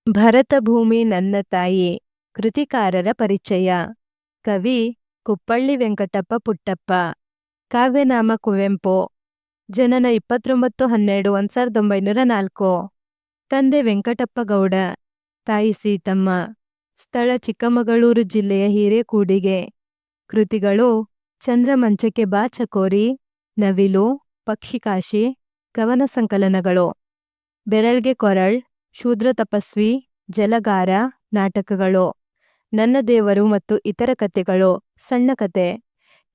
ಭರತ ಭೂಮಿ ನನ್ನ ತಾಯಿ. ಕೃತಿಕಾರರ ಪರಿಚಯ. ಕವಿ ಕುಪ್ಪಳ್ಳಿ ವೆಂಕಟಪ್ಪ ಪುಟ್ಟಪ್ಪ. ಕಾವ್ಯನಾಮ ಕುವೆಂಪು. ಜನನ 29/12/1904. ತಂದೆ ವೆಂಕಟಪ್ಪ ಗೌಡ, ತಾಯಿ ಸೀತಮ್ಮ. ಸ್ಥಳ ಚಿಕ್ಕಮಗಳೂರು ಜಿಲ್ಲೆಯ ಹಿರೇಕೂಡಿಗೆ. ಕೃತಿಗಳು: ಚಂದ್ರಮಂಚಕ್ಕೆ ಬಾ ಚಕೋರಿ, ನವಿಲು, ಪಕ್ಷಿಕಾಶಿ, ಕವನ ಸಂಕಲನಗಳು. ಬೆರಳ್ಗೆ ಕೊರಳ್, ಶೂದ್ರ ತಪಸ್ವಿ, ಜಲಗಾರ, ನಾಟಕಗಳು. ನನ್ನ ದೇವರು ಮತ್ತು ಇತರ ಕಥೆಗಳು, ಸಣ್ಣ ಕತೆ.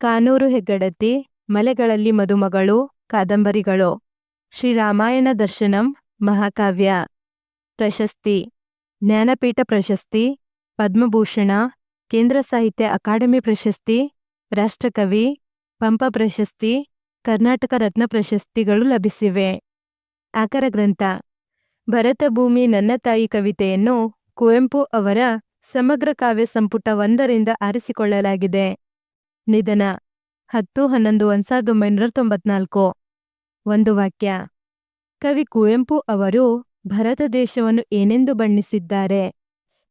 ಕಾನೂರು ಹೆಗ್ಗಡತಿ, ಮಲೆಗಳಲ್ಲಿ ಮದುಮಗಳು, ಕಾದಂಬರಿಗಳು. ಶ್ರೀರಾಮಾಯಣ ದರ್ಶನಂ, ಮಹಾಕಾವ್ಯ. ಪ್ರಶಸ್ತಿ: ಜ್ಞಾನಪೀಠ ಪ್ರಶಸ್ತಿ, ಪದ್ಮಭೂಷಣ, ಕೇಂದ್ರ ಸಾಹಿತ್ಯ ಅಕಾಡೆಮಿ ಪ್ರಶಸ್ತಿ, ರಾಷ್ಟ್ರಕವಿ, ಪಂಪ ಪ್ರಶಸ್ತಿ, ಕರ್ನಾಟಕ ರತ್ನ ಪ್ರಶಸ್ತಿಗಳು ಲಭಿಸಿವೆ. ಆಕರ ಗ್ರಂಥ: ಭರತ ಭೂಮಿ ನನ್ನ ತಾಯಿ ಕವಿತೆಯನ್ನು ಕುವೆಂಪು ಅವರ ಸಮಗ್ರ ಕಾವ್ಯ ಸಂಪುಟ 1ರಿಂದ ಆರಿಸಿಕೊಳ್ಳಲಾಗಿದೆ. ನಿಧನ: 10/11/1994. ಒಂದು ವಾಕ್ಯ. ಕವಿ ಕುವೆಂಪು ಅವರು ಭಾರತ ದೇಶವನ್ನು ಏನೆಂದು ಬಣ್ಣಿಸಿದ್ದಾರೆ?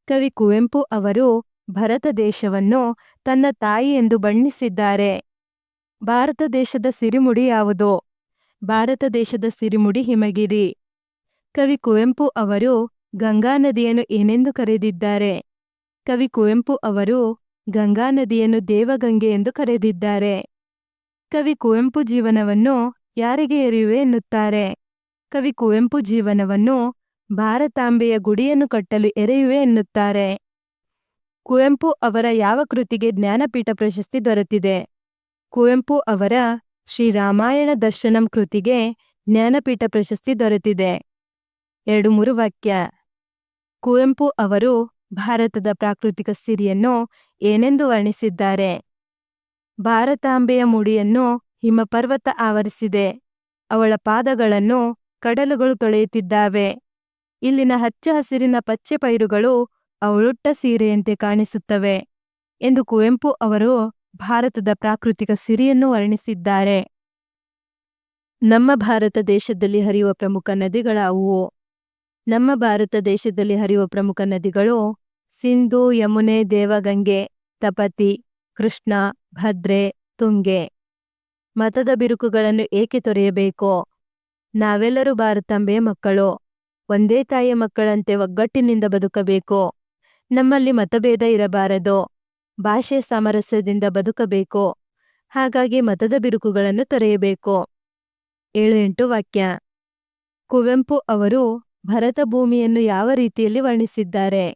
ಕವಿ ಕುವೆಂಪು ಅವರು ಭಾರತ ದೇಶವನ್ನು ತನ್ನ ತಾಯಿ ಎಂದು ಬಣ್ಣಿಸಿದ್ದಾರೆ. ಭಾರತ ದೇಶದ ಸಿರಿಮುಡಿ ಯಾವುದು? ಭಾರತ ದೇಶದ ಸಿರಿಮುಡಿ ಹಿಮಗಿರಿ. ಕವಿ ಕುವೆಂಪು ಅವರು ಗಂಗಾ ನದಿಯನ್ನು ಏನೆಂದು ಕರೆದಿದ್ದಾರೆ? ಕವಿ ಕುವೆಂಪು ಅವರು ಗಂಗಾ ನದಿಯನ್ನು ದೇವಗಂಗೆ ಎಂದು ಕರೆದಿದ್ದಾರೆ. ಕವಿ ಕುವೆಂಪು ಜೀವನವನ್ನು ಯಾರಿಗೆ ಎರೆಯುವೆ ಎನ್ನುತ್ತಾರೆ? ಕವಿ ಕುವೆಂಪು ಜೀವನವನ್ನು ಭಾರತಾಂಬೆಯ ಗುಡಿಯನ್ನು ಕಟ್ಟಲು ಎರೆಯುವೆ ಎನ್ನುತ್ತಾರೆ. ಕುವೆಂಪು ಅವರ ಯಾವ ಕೃತಿಗೆ ಜ್ಞಾನಪೀಠ ಪ್ರಶಸ್ತಿ ದೊರೆತಿದೆ? ಕುವೆಂಪು ಅವರ ಶ್ರೀರಾಮಾಯಣ ದರ್ಶನಂ ಕೃತಿಗೆ ಜ್ಞಾನಪೀಠ ಪ್ರಶಸ್ತಿ ದೊರೆತಿದೆ. 2-3 ವಾಕ್ಯ. ಕುವೆಂಪು ಅವರು ಭಾರತದ ಪ್ರಾಕೃತಿಕ ಸಿರಿಯನ್ನು ಏನೆಂದು ವರ್ಣಿಸಿದ್ದಾರೆ? ಭಾರತಾಂಬೆಯ ಮುಡಿಯನ್ನು ಹಿಮಪರ್ವತ ಆವರಿಸಿದೆ. ಅವಳ ಪಾದಗಳನ್ನು ಕಡಲುಗಳು ತೊಳೆಯುತ್ತಿದ್ದಾವೆ. ಇಲ್ಲಿನ ಹಚ್ಚ ಹಸಿರಿನ ಪಚ್ಚೆ ಪೈರುಗಳು ಅವಳುಟ್ಟ ಸೀರೆಯಂತೆ ಕಾಣಿಸುತ್ತವೆ ಎಂದು ಕುವೆಂಪು ಅವರು ಭಾರತದ ಪ್ರಾಕೃತಿಕ ಸಿರಿಯನ್ನು ವರ್ಣಿಸಿದ್ದಾರೆ. ನಮ್ಮ ಭಾರತ ದೇಶದಲ್ಲಿ ಹರಿಯುವ ಪ್ರಮುಖ ನದಿಗಳಾವುವು? ನಮ್ಮ ಭಾರತ ದೇಶದಲ್ಲಿ ಹರಿಯುವ ಪ್ರಮುಖ ನದಿಗಳು: ಸಿಂಧೂ, ಯಮುನೆ, ದೇವಗಂಗೆ, ತಪತಿ, ಕೃಷ್ಣ, ಭದ್ರೆ, ತುಂಗೆ. ಮತದ ಬಿರುಕುಗಳನ್ನು ಏಕೆ ತೊರೆಯಬೇಕು? ನಾವೆಲ್ಲರೂ ಭಾರತಾಂಬೆಯ ಮಕ್ಕಳು. ಒಂದೇ ತಾಯಿಯ ಮಕ್ಕಳಂತೆ ಒಗ್ಗಟ್ಟಿನಿಂದ ಬದುಕಬೇಕು. ನಮ್ಮಲ್ಲಿ ಮತಭೇದ ಇರಬಾರದು. ಭಾಷೆಯ ಸಾಮರಸ್ಯದಿಂದ ಬದುಕಬೇಕು. ಹಾಗಾಗಿ ಮತದ ಬಿರುಕುಗಳನ್ನು ತೊರೆಯಬೇಕು. 7-8 ವಾಕ್ಯ. ಕುವೆಂಪು ಅವರು ಭರತ ಭೂಮಿಯನ್ನು ಯಾವ ರೀತಿಯಲ್ಲಿ ವರ್ಣಿಸಿದ್ದಾರೆ?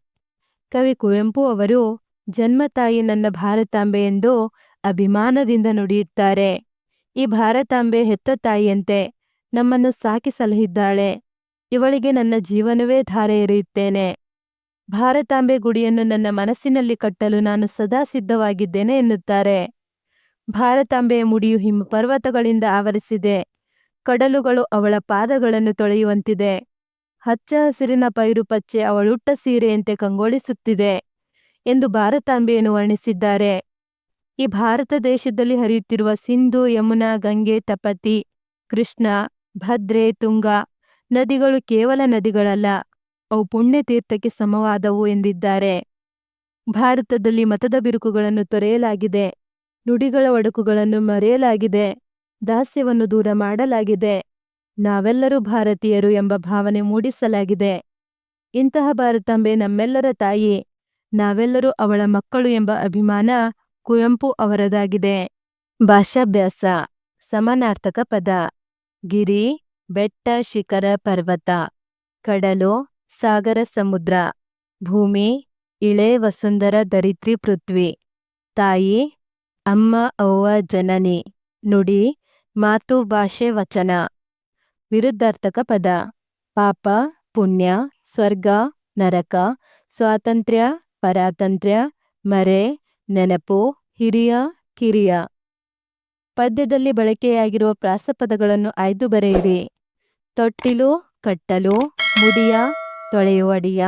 ಕವಿ ಕುವೆಂಪು ಅವರು ಜನ್ಮ ತಾಯಿ ನನ್ನ ಭಾರತಾಂಬೆ ಎಂದು ಅಭಿಮಾನದಿಂದ ನುಡಿಯುತ್ತಾರೆ. ಈ ಭಾರತಾಂಬೆ ಹೆತ್ತ ತಾಯಿಯಂತೆ ನಮ್ಮನ್ನು ಸಾಕಿ ಸಲಹಿದ್ದಾಳೆ. ಇವಳಿಗೆ ನನ್ನ ಜೀವನವೇ ಧಾರೆ ಎರೆಯುತ್ತೇನೆ. ಭಾರತಾಂಬೆ ಗುಡಿಯನ್ನು ನನ್ನ ಮನಸ್ಸಿನಲ್ಲಿ ಕಟ್ಟಲು ನಾನು ಸದಾ ಸಿದ್ಧವಾಗಿದ್ದೇನೆ ಎನ್ನುತ್ತಾರೆ. ಭಾರತಾಂಬೆಯ ಮುಡಿಯು ಹಿಮಪರ್ವತಗಳಿಂದ ಆವರಿಸಿದೆ. ಕಡಲುಗಳು ಅವಳ ಪಾದಗಳನ್ನು ತೊಳೆಯುವಂತಿದೆ. ಹಚ್ಚ ಹಸಿರಿನ ಪೈರು ಪಚ್ಚೆ ಅವಳುಟ್ಟ ಸೀರೆಯಂತೆ ಕಂಗೊಳಿಸುತ್ತಿದೆ ಎಂದು ಭಾರತಾಂಬೆಯನ್ನು ವರ್ಣಿಸಿದ್ದಾರೆ. ಈ ಭಾರತ ದೇಶದಲ್ಲಿ ಹರಿಯುತ್ತಿರುವ ಸಿಂಧು, ಯಮುನಾ, ಗಂಗೆ, ತಪತಿ, ಕೃಷ್ಣ, ಭದ್ರೆ, ತುಂಗ ನದಿಗಳು ಕೇವಲ ನದಿಗಳಲ್ಲ, ಅವು ಪುಣ್ಯತೀರ್ಥಕ್ಕೆ ಸಮವಾದವು ಎಂದಿದ್ದಾರೆ. ಭಾರತದಲ್ಲಿ ಮತದ ಬಿರುಕುಗಳನ್ನು ತೊರೆಯಲಾಗಿದೆ. ನುಡಿಗಳ ಒಡಕುಗಳನ್ನು ಮರೆಯಲಾಗಿದೆ. ದಾಸ್ಯವನ್ನು ದೂರ ಮಾಡಲಾಗಿದೆ. ನಾವೆಲ್ಲರೂ ಭಾರತೀಯರು ಎಂಬ ಭಾವನೆ ಮೂಡಿಸಲಾಗಿದೆ. ಇಂತಹ ಭಾರತಾಂಬೆ ನಮ್ಮೆಲ್ಲರ ತಾಯಿ. ನಾವೆಲ್ಲರೂ ಅವಳ ಮಕ್ಕಳು ಎಂಬ ಅಭಿಮಾನ ಕುವೆಂಪು ಅವರದಾಗಿದೆ. ಭಾಷಾಭ್ಯಾಸ. ಸಮಾನಾರ್ಥಕ ಪದ: ಗಿರಿ, ಬೆಟ್ಟ, ಶಿಖರ, ಪರ್ವತ. ಕಡಲು, ಸಾಗರ, ಸಮುದ್ರ. ಭೂಮಿ, ಇಳೆ, ವಸುಂಧರ, ಧರಿತ್ರಿ, ಪೃಥ್ವಿ. ತಾಯಿ, ಅಮ್ಮ, ಅವ್ವ, ಜನನಿ. ನುಡಿ, ಮಾತು, ಭಾಷೆ, ವಚನ. ವಿರುದ್ಧಾರ್ಥಕ ಪದ: ಪಾಪ, ಪುಣ್ಯ, ಸ್ವರ್ಗ, ನರಕ, ಸ್ವಾತಂತ್ರ್ಯ, ಪರಾತಂತ್ರ್ಯ, ಮರೆ, ನೆನಪು, ಹಿರಿಯ, ಕಿರಿಯ. ಪದ್ಯದಲ್ಲಿ ಬಳಕೆಯಾಗಿರುವ ಪ್ರಾಸಪದಗಳನ್ನು ಆಯ್ದು ಬರೆಯಿರಿ. ತೊಟ್ಟಿಲು, ಕಟ್ಟಲು, ಮುಡಿಯ, ತೊಳೆಯುವಡಿಯ,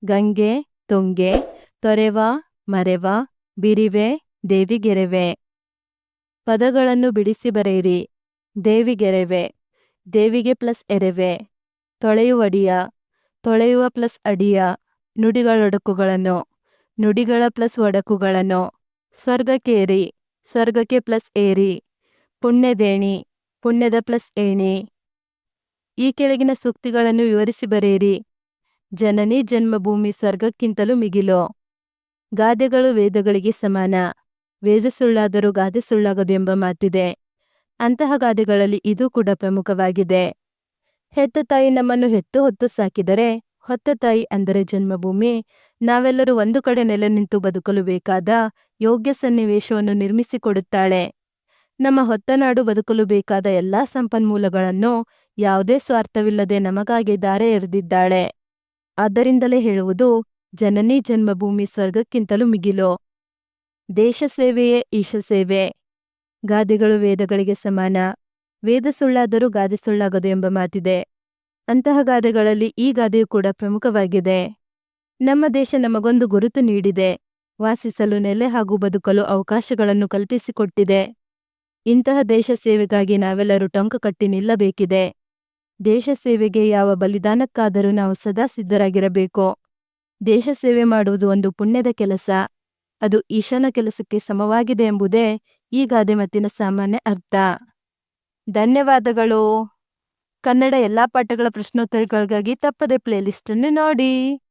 ಗಂಗೆ, ತುಂಗೆ, ತೊರೆವ, ಮರೆವ, ಬಿರಿವೆ, ದೇವಿಗೆರೆವೆ. ಪದಗಳನ್ನು ಬಿಡಿಸಿ ಬರೆಯಿರಿ. ದೇವಿಗೆರೆವೆ, ದೇವಿಗೆ ಪ್ಲಸ್ ಎರೆವೆ. ತೊಳೆಯುವಡಿಯ, ತೊಳೆಯುವ ಪ್ಲಸ್ ಅಡಿಯ, ನುಡಿಗಳೊಡಕುಗಳನ್ನು, ನುಡಿಗಳ ಪ್ಲಸ್ ಒಡಕುಗಳನ್ನು. ಸ್ವರ್ಗಕ್ಕೇರಿ, ಸ್ವರ್ಗಕ್ಕೆ ಪ್ಲಸ್ ಏರಿ. ಪುಣ್ಯದೇಣಿ, ಪುಣ್ಯದ ಪ್ಲಸ್ ಏಣಿ. ಈ ಕೆಳಗಿನ ಸೂಕ್ತಿಗಳನ್ನು ವಿವರಿಸಿ ಬರೆಯಿರಿ. ಜನನಿ ಜನ್ಮಭೂಮಿ ಸ್ವರ್ಗಕ್ಕಿಂತಲೂ ಮಿಗಿಲು. ಗಾದೆಗಳು ವೇದಗಳಿಗೆ ಸಮಾನ. ವೇದ ಸುಳ್ಳಾದರೂ ಗಾದೆ ಸುಳ್ಳಾಗದು ಎಂಬ ಮಾತಿದೆ. ಅಂತಹ ಗಾದೆಗಳಲ್ಲಿ ಇದು ಕೂಡ ಪ್ರಮುಖವಾಗಿದೆ. ಹೆತ್ತ ತಾಯಿ ನಮ್ಮನ್ನು ಹೆತ್ತು ಹೊತ್ತು ಸಾಕಿದರೆ, ಹೊತ್ತ ತಾಯಿ ಅಂದರೆ ಜನ್ಮಭೂಮಿ, ನಾವೆಲ್ಲರೂ ಒಂದು ಕಡೆ ನೆಲೆ ನಿಂತು ಬದುಕಲು ಬೇಕಾದ ಯೋಗ್ಯ ಸನ್ನಿವೇಶವನ್ನು ನಿರ್ಮಿಸಿಕೊಡುತ್ತಾಳೆ. ನಮ್ಮ ಹೊತ್ತ ನಾಡು ಬದುಕಲು ಬೇಕಾದ ಎಲ್ಲಾ ಸಂಪನ್ಮೂಲಗಳನ್ನು ಯಾವುದೇ ಸ್ವಾರ್ಥವಿಲ್ಲದೆ ನಮಗಾಗಿ ದಾರೆ ಎರೆದಿದ್ದಾಳೆ. ಆದ್ದರಿಂದಲೇ ಹೇಳುವುದು, ಜನನಿ ಜನ್ಮಭೂಮಿ ಸ್ವರ್ಗಕ್ಕಿಂತಲೂ ಮಿಗಿಲು. ದೇಶ ಸೇವೆಯೇ ಈಶ ಸೇವೆ. ಗಾದೆಗಳು ವೇದಗಳಿಗೆ ಸಮಾನ. ವೇದ ಸುಳ್ಳಾದರೂ ಗಾದೆ ಸುಳ್ಳಾಗದು ಎಂಬ ಮಾತಿದೆ. ಅಂತಹ ಗಾದೆಗಳಲ್ಲಿ ಈ ಗಾದೆಯು ಕೂಡ ಪ್ರಮುಖವಾಗಿದೆ. ನಮ್ಮ ದೇಶ ನಮಗೊಂದು ಗುರುತು ನೀಡಿದೆ. ವಾಸಿಸಲು ನೆಲೆ ಹಾಗೂ ಬದುಕಲು ಅವಕಾಶಗಳನ್ನು ಕಲ್ಪಿಸಿಕೊಟ್ಟಿದೆ. ಇಂತಹ ದೇಶ ಸೇವೆಗಾಗಿ ನಾವೆಲ್ಲರೂ ಟೊಂಕ ಕಟ್ಟಿ ನಿಲ್ಲಬೇಕಿದೆ. ದೇಶ ಸೇವೆಗೆ ಯಾವ ಬಲಿದಾನಕ್ಕಾದರೂ ನಾವು ಸದಾ ಸಿದ್ಧರಾಗಿರಬೇಕು. ದೇಶ ಸೇವೆ ಮಾಡುವುದು ಒಂದು ಪುಣ್ಯದ ಕೆಲಸ. ಅದು ಈಶನ ಕೆಲಸಕ್ಕೆ ಸಮವಾಗಿದೆ ಎಂಬುದೇ ಈ ಗಾದೆ ಮಾತಿನ ಸಾಮಾನ್ಯ ಅರ್ಥ. ಧನ್ಯವಾದಗಳು. ಕನ್ನಡ ಎಲ್ಲಾ ಪಾಠಗಳ ಪ್ರಶ್ನೋತ್ತರಗಳಿಗಾಗಿ ತಪ್ಪದೆ ಪ್ಲೇಲಿಸ್ಟ್ ಅನ್ನು ನೋಡಿ.